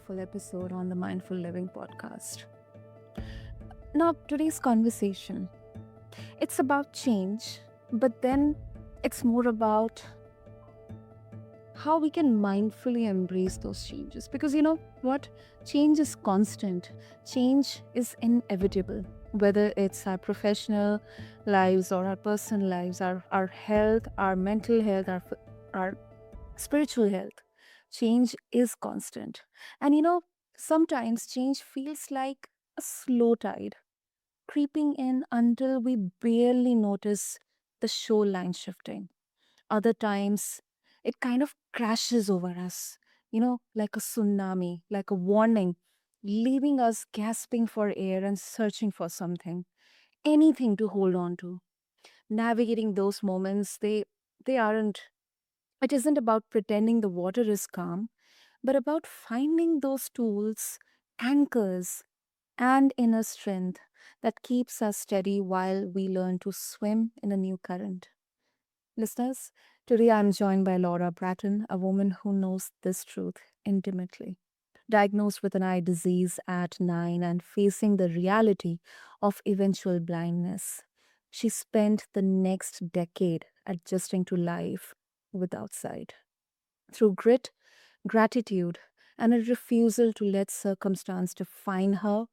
wonderful episode on the Mindful Living podcast. Now, today's conversation, it's about change, but then it's more about how we can mindfully embrace those changes. Because you know what? Change is constant, change is inevitable. Whether it's our professional lives or our personal lives, our health, our mental health, our spiritual health, change is constant. And sometimes change feels like a slow tide creeping in until we barely notice the shoreline shifting. Other times, it kind of crashes over us, like a tsunami, like a warning, leaving us gasping for air and searching for something, anything to hold on to. Navigating those moments, they aren't it isn't about pretending the water is calm, but about finding those tools, anchors, and inner strength that keeps us steady while we learn to swim in a new current. Listeners, today I'm joined by Laura Bratton, a woman who knows this truth intimately. Diagnosed with an eye disease at 9 and facing the reality of eventual blindness, she spent the next decade adjusting to life without sight. Through grit, gratitude, and a refusal to let circumstance define her,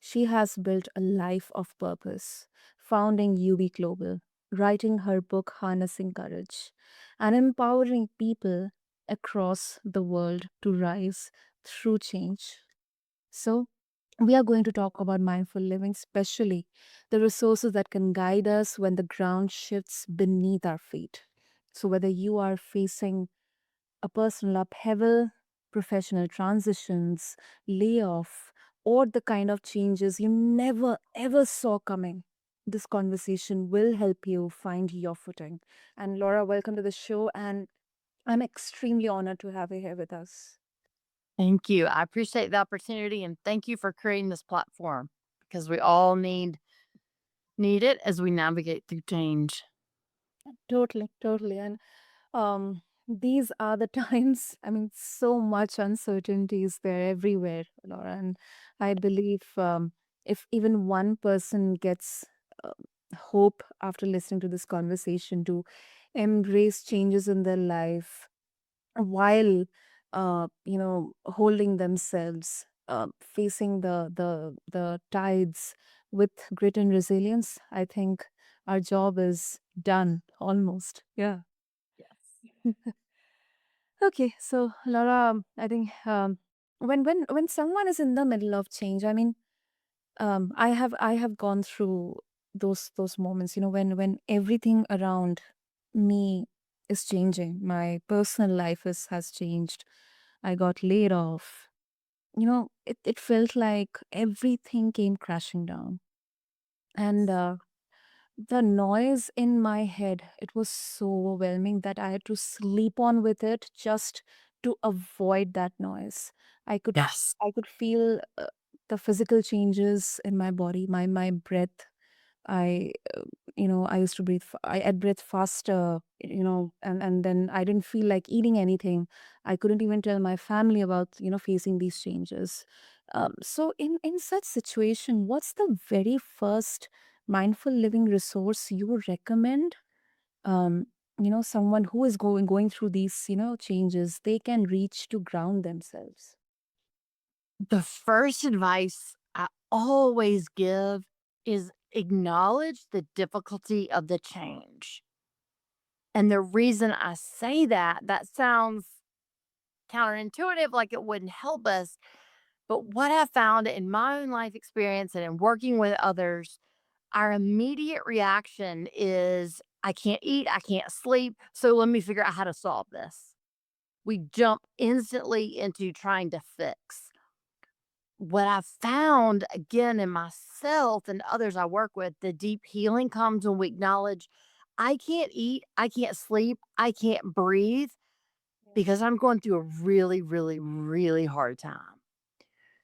she has built a life of purpose, founding UB Global, writing her book Harnessing Courage, and empowering people across the world to rise through change. So, we are going to talk about mindful living, especially the resources that can guide us when the ground shifts beneath our feet. So, whether you are facing a personal upheaval, professional transitions, layoff, or the kind of changes you never ever saw coming. This conversation will help you find your footing. And Laura, welcome to the show. And I'm extremely honored to have you here with us. Thank you. I appreciate the opportunity and thank you for creating this platform because we all need it as we navigate through change. Totally, totally. And these are the times, I mean, so much uncertainty is there everywhere, Laura. And I believe if even one person gets uh, hope after listening to this conversation to embrace changes in their life while holding themselves, facing the tides with grit and resilience, I think our job is done almost. Yeah. Yes. Okay, so Laura, I think when someone is in the middle of change, I mean, I have gone through those moments, when everything around me is changing. My personal life has changed. I got laid off. It felt like everything came crashing down. And the noise in my head, it was so overwhelming that I had to sleep on with it just to avoid that noise. I could Yes. I could feel the physical changes in my body, my breath. I I used to I'd breathe faster, and then I didn't feel like eating anything. I couldn't even tell my family about facing these changes. So in such situation, what's the very first mindful living resource you would recommend? Um, someone who is going through these changes, they can reach to ground themselves. The first advice I always give is acknowledge the difficulty of the change. And the reason I say that sounds counterintuitive, like it wouldn't help us. But what I found in my own life experience and in working with others, our immediate reaction is, I can't eat, I can't sleep. So let me figure out how to solve this. We jump instantly into trying to fix. What I found again in myself and others I work with, the deep healing comes when we acknowledge I can't eat, I can't sleep, I can't breathe because I'm going through a really, really, really hard time.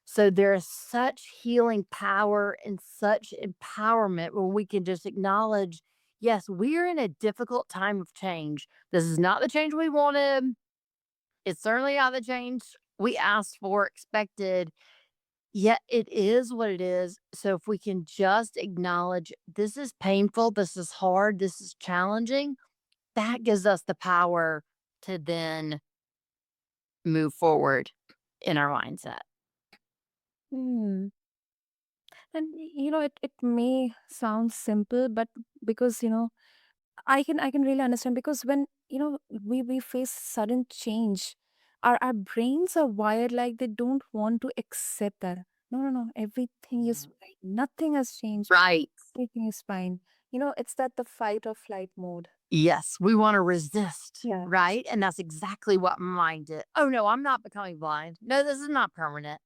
So there is such healing power and such empowerment when we can just acknowledge, yes, we are in a difficult time of change. This is not the change we wanted. It's certainly not the change We asked for, expected, yet it is what it is. So if we can just acknowledge this is painful, this is hard, this is challenging, that gives us the power to then move forward in our mindset. Hmm. And it may sound simple, but because I can really understand, because when we face sudden change, our brains are wired like they don't want to accept that. No, no, no, everything is Mm. fine. Nothing has changed. Right. Everything is fine. It's that the fight or flight mode. Yes, we want to resist, Yeah. right? And that's exactly what mine did. Oh, no, I'm not becoming blind. No, this is not permanent.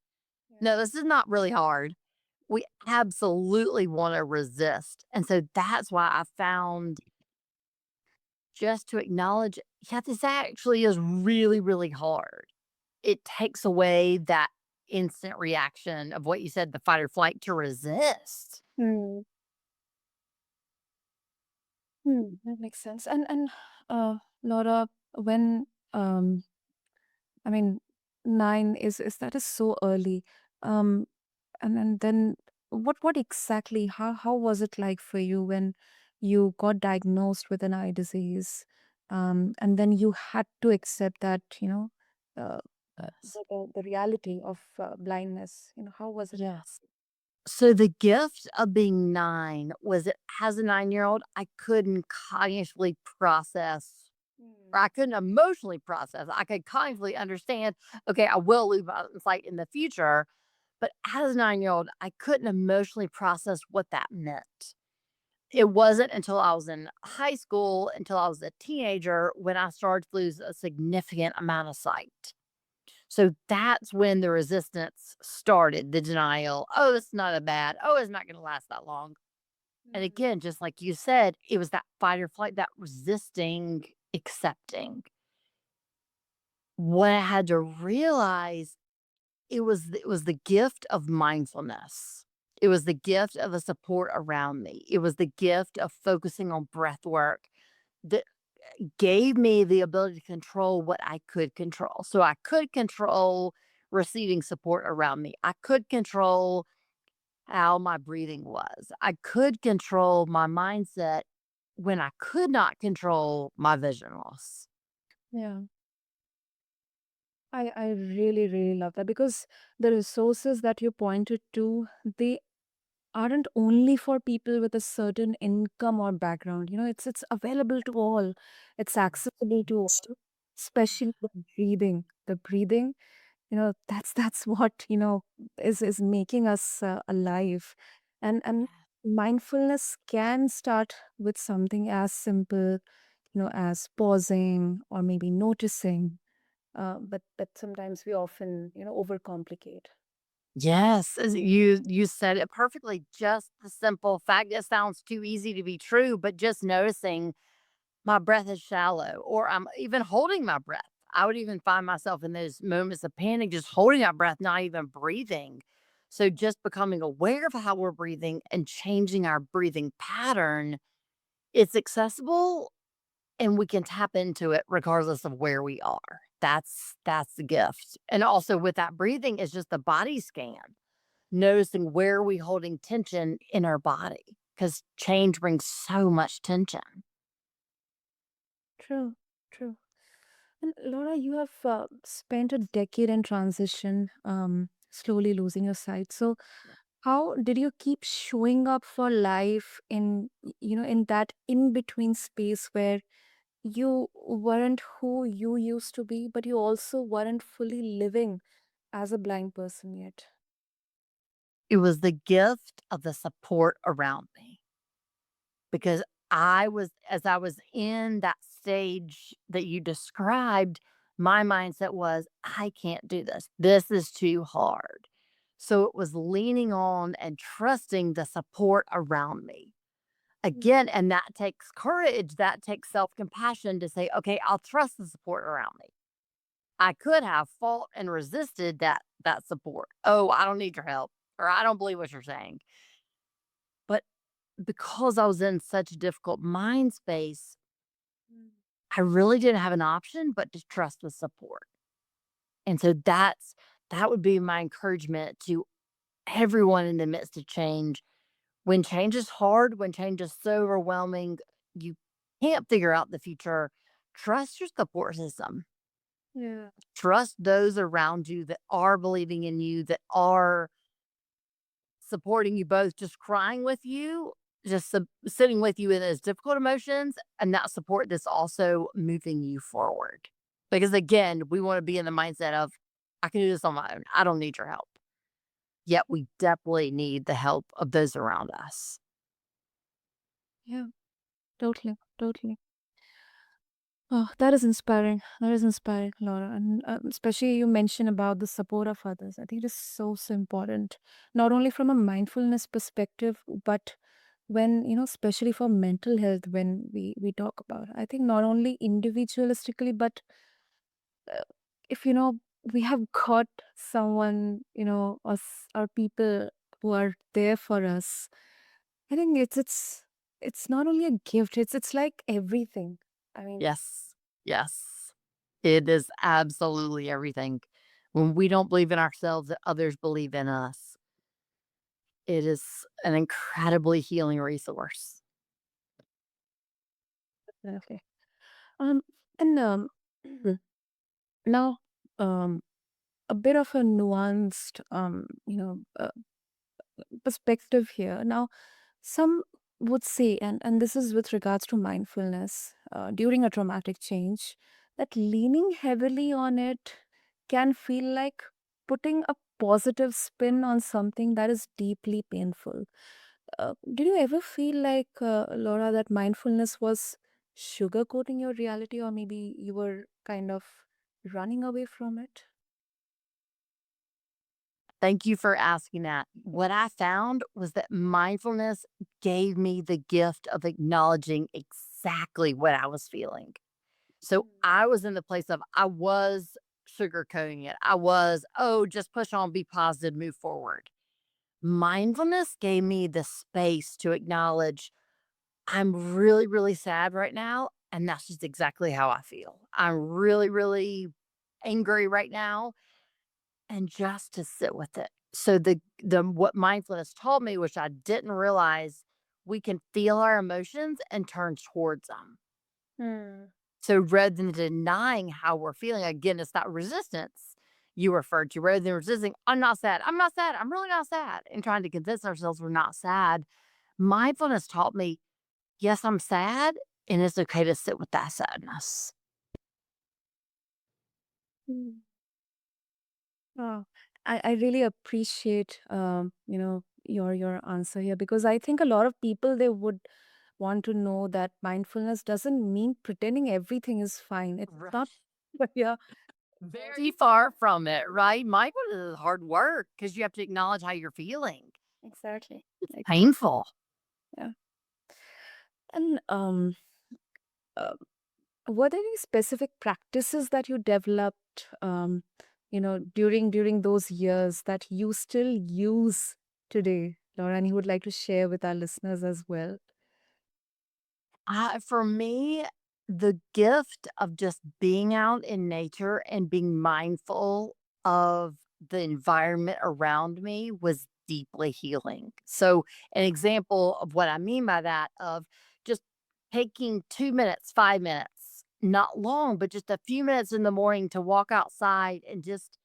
Yeah. No, this is not really hard. We absolutely want to resist. And so that's why I found just to acknowledge, yeah, this actually is really, really hard. It takes away that instant reaction of what you said, the fight or flight to resist. Hmm. That makes sense. And Laura, when I mean, 9 is that is so early. Um, and then what exactly, how was it like for you when you got diagnosed with an eye disease? And then you had to accept that, uh, Yes. the reality of blindness. How was it? Yes. So the gift of being 9 was that as a 9-year-old, I couldn't cognitively process, or Mm. I couldn't emotionally process. I could cognitively understand, okay, I will lose my sight in the future. But as a 9-year-old, I couldn't emotionally process what that meant. It Mm. wasn't until I was in high school, until I was a teenager, when I started to lose a significant amount of sight. So that's when the resistance started, the denial. Oh, it's not a bad. Oh, it's not going to last that long. And Mm. again, just like you said, it was that fight or flight, that resisting, accepting. What I had to realize, it was the gift of mindfulness. It was the gift of the support around me. It was the gift of focusing on breath work that gave me the ability to control what I could control. So I could control receiving support around me. I could control how my breathing was. I could control my mindset when I could not control my vision loss. Yeah. I really, really love that, because the resources that you pointed to, they aren't only for people with a certain income or background. It's available to all. It's accessible to all, especially the breathing. The breathing, that's what is making us alive. And mindfulness can start with something as simple, as pausing or maybe noticing. But sometimes we often overcomplicate. Yes, as you said it perfectly. Just the simple fact, it sounds too easy to be true, but just noticing my breath is shallow, or I'm even holding my breath. I would even find myself in those moments of panic, just holding our breath, not even breathing. So just becoming aware of how we're breathing and changing our breathing pattern, it's accessible and we can tap into it regardless of where we are. That's the gift. And also with that breathing is just the body scan, noticing where we holding tension in our body, because change brings so much tension. True, true. And Laura, you have spent a decade in transition, slowly losing your sight. So, how did you keep showing up for life in that in between space where you weren't who you used to be, but you also weren't fully living as a blind person yet? It was the gift of the support around me, because as I was in that stage that you described, my mindset was, I can't do this. This is too hard. So it was leaning on and trusting the support around me. Again, and that takes courage, that takes self compassion to say, okay, I'll trust the support around me. I could have fought and resisted that support. Oh, I don't need your help, or I don't believe what you're saying. But because I was in such a difficult mind space, Mm. I really didn't have an option but to trust the support. And so that would be my encouragement to everyone in the midst of change. When change is hard, when change is so overwhelming, you can't figure out the future. Trust your support system. Yeah. Trust those around you that are believing in you, that are supporting you both, just crying with you, just sitting with you in those difficult emotions, and that support that's also moving you forward. Because again, we want to be in the mindset of, I can do this on my own. I don't need your help. Yet we definitely need the help of those around us. Yeah. Totally. Totally. Oh, that is inspiring. That is inspiring, Laura. And especially you mentioned about the support of others. I think it is so, so important, not only from a mindfulness perspective, but when, especially for mental health, when we talk about, I think not only individualistically, but uh, if, we have got someone, us, our people who are there for us, I think it's not only a gift, it's like everything. I mean, Yes. Yes. It is absolutely everything. When we don't believe in ourselves, that others believe in us. It is an incredibly healing resource. definitely. Um, and now, um, a bit of a nuanced, perspective here. Now, some would say, and this is with regards to mindfulness during a traumatic change, that leaning heavily on it can feel like putting a positive spin on something that is deeply painful. Did you ever feel like, Laura, that mindfulness was sugarcoating your reality, or maybe you were kind of running away from it? Thank you for asking that. What I found was that mindfulness gave me the gift of acknowledging exactly what I was feeling. So I was in the place of, I was sugarcoating it. I was, oh, just push on, be positive, move forward. Mindfulness gave me the space to acknowledge I'm really, really sad right now. And that's just exactly how I feel. I'm really, really angry right now. And just to sit with it. So the what mindfulness taught me, which I didn't realize, we can feel our emotions and turn towards them. Hmm. So rather than denying how we're feeling, again, it's not resistance you referred to. Rather than resisting, I'm not sad. I'm not sad. I'm really not sad. And trying to convince ourselves we're not sad. Mindfulness taught me, yes, I'm sad. And it's okay to sit with that sadness. Hmm. Oh, I really appreciate your answer here, because I think a lot of people, they would want to know that mindfulness doesn't mean pretending everything is fine. It's Right. not. But yeah, Very far from it, right? Mindfulness is hard work because you have to acknowledge how you're feeling. exactly. It's Like, painful. yeah. And uh, were there any specific practices that you developed, during those years that you still use today, Laura, and you would like to share with our listeners as well? For me, the gift of just being out in nature and being mindful of the environment around me was deeply healing. So, an example of what I mean by that, of just taking 2 minutes, 5 minutes, not long, but just a few minutes in the morning to walk outside and just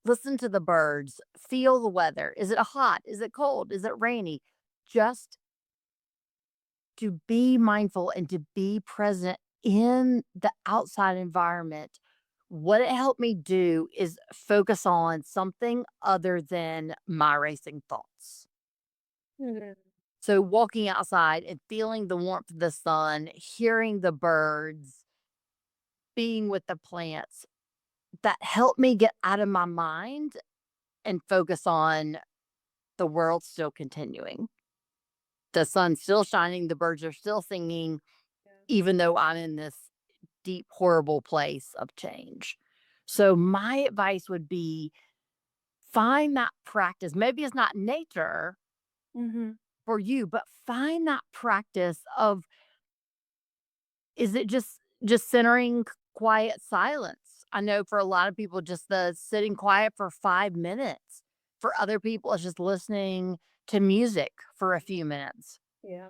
listen to the birds, feel the weather. Is it hot? Is it cold? Is it rainy? Just to be mindful and to be present in the outside environment. What it helped me do is focus on something other than my racing thoughts. Mhm. So, walking outside and feeling the warmth of the sun, hearing the birds, being with the plants, that helped me get out of my mind and focus on the world still continuing. The sun's still shining, the birds are still singing, even though I'm in this deep, horrible place of change. So, my advice would be find that practice. Maybe it's not nature Mhm. for you, but find that practice of, is it just centering quiet silence? I know for a lot of people, just the sitting quiet for 5 minutes. For other people, it's just listening to music for a few minutes, Yeah.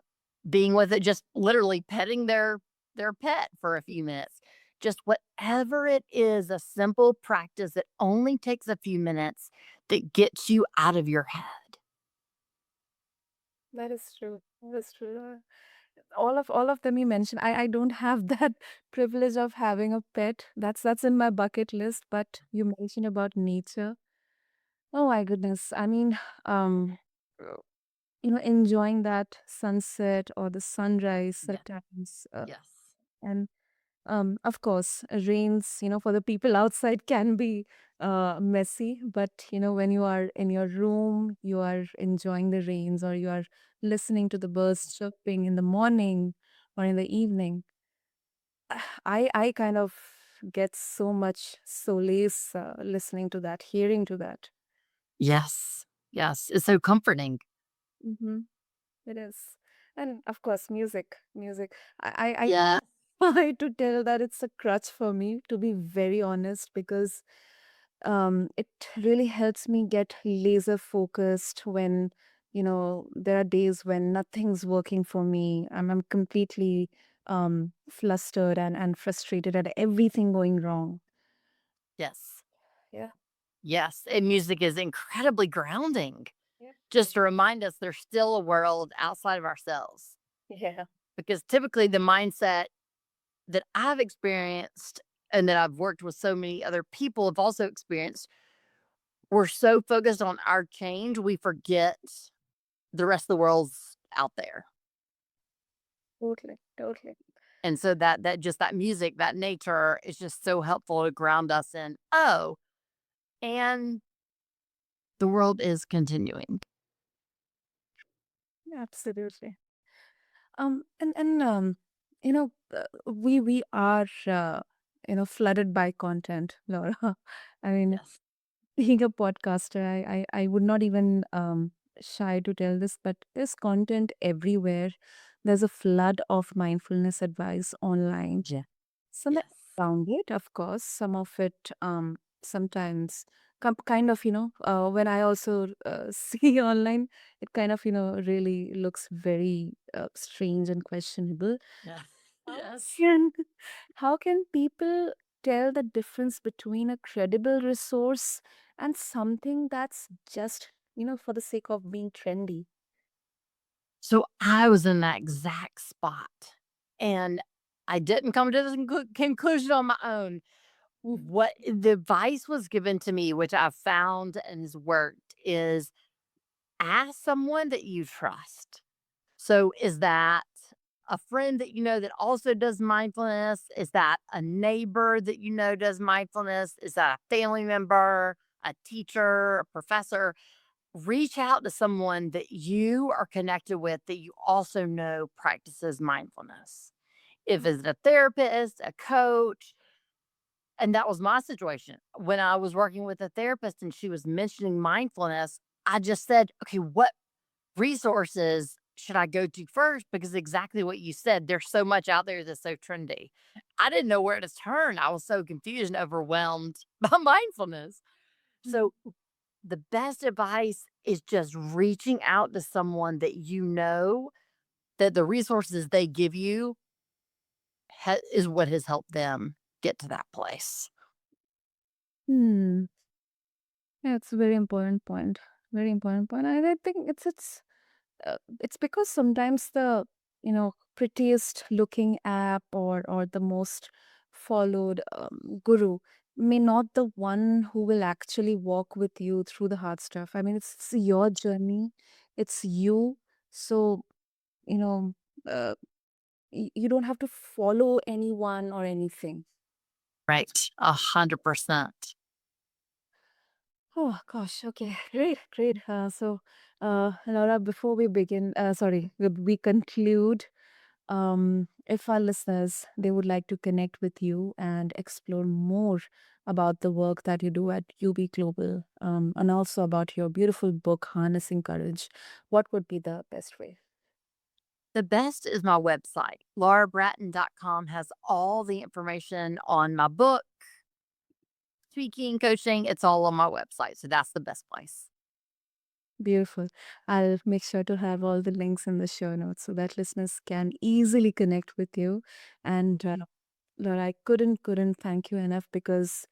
being with it, just literally petting their pet for a few minutes. Just whatever it is, a simple practice that only takes a few minutes that gets you out of your head. That is true. That is true. All of them you mentioned. I don't have that privilege of having a pet. That's in my bucket list. But you mentioned about nature. Oh my goodness. I mean, um, uh, enjoying that sunset or the sunrise Yeah. sometimes, Yes. and of course, rains, for the people outside can be messy, but when you are in your room, you are enjoying the rains or you are listening to the birds chirping in the morning or in the evening. I kind of get so much solace listening to that, hearing to that. Yes. Yes. It's so comforting. Hmm. It is. And of course, music. I Yeah. try to tell that it's a crutch for me, to be very honest, because it really helps me get laser focused when, there are days when nothing's working for me. I'm completely flustered and frustrated at everything going wrong. Yes. Yeah. Yes. And music is incredibly grounding, Yep. just to remind us there's still a world outside of ourselves. Yeah. Because typically the mindset that I've experienced and that I've worked with so many other people have also experienced, we're so focused on our change, we forget the rest of the world's out there. Totally. Totally. And so that music, that nature is just so helpful to ground us in, oh, and the world is continuing. Absolutely. And we are flooded by content, Laura. I mean, Yes. being a podcaster, I would not even shy to tell this, but there's content everywhere. There's a flood of mindfulness advice online. Yeah. Some that Yes. found it, of course. Some of it, sometimes, kind of, when I also see online, it kind of, really looks very strange and questionable. Yeah. How Yes. can how can people tell the difference between a credible resource and something that's just, for the sake of being trendy? So I was in that exact spot and I didn't come to this conclusion on my own. Mm. What the advice was given to me, which I've found and has worked, is ask someone that you trust. So, is that a friend that you know that also does mindfulness? Is that a neighbor that you know does mindfulness? Is that a family member, a teacher, a professor? Reach out to someone that you are connected with that you also know practices mindfulness. If it's a therapist, a coach, and that was my situation. When I was working with a therapist and she was mentioning mindfulness, I just said, okay, what resources should I go to first? Because exactly what you said, there's so much out there that's so trendy. I didn't know where to turn. I was so confused and overwhelmed by mindfulness. So, the best advice is just reaching out to someone that you know that the resources they give you is what has helped them get to that place. Hmm. Yeah, it's a very important point. Very important point. I think it's because sometimes the prettiest looking app or the most followed guru may not the one who will actually walk with you through the hard stuff. I mean, it's your journey, it's you. So you know uh, you don't have to follow anyone or anything. Right. 100%. Oh gosh, okay, great, great. Laura, before we begin, sorry, we conclude. If our listeners they would like to connect with you and explore more about the work that you do at UB Global, and also about your beautiful book, Harnessing Courage, what would be the best way? The best is my website. LauraBratton.com has all the information on my book, speaking, coaching, it's all on my website. So that's the best place. Beautiful. I'll make sure to have all the links in the show notes so that listeners can easily connect with you. And Laura, I couldn't thank you enough because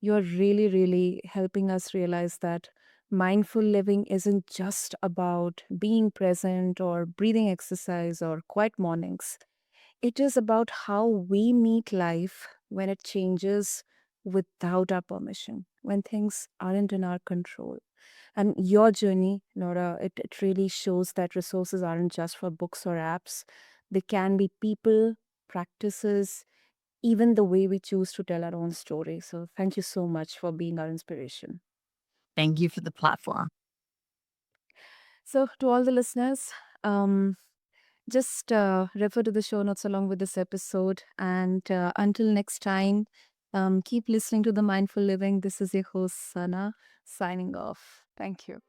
you're really helping us realize that mindful living isn't just about being present or breathing exercise or quiet mornings. It is about how we meet life when it changes without our permission, when things aren't in our control. And your journey, Laura, it really shows that resources aren't just for books or apps. They can be people, practices, even the way we choose to tell our own story. So thank you so much for being our inspiration. Thank you for the platform. So to all the listeners, just refer to the show notes along with this episode. And until next time, keep listening to the Mindful Living. This is your host, Sana, signing off. Thank you.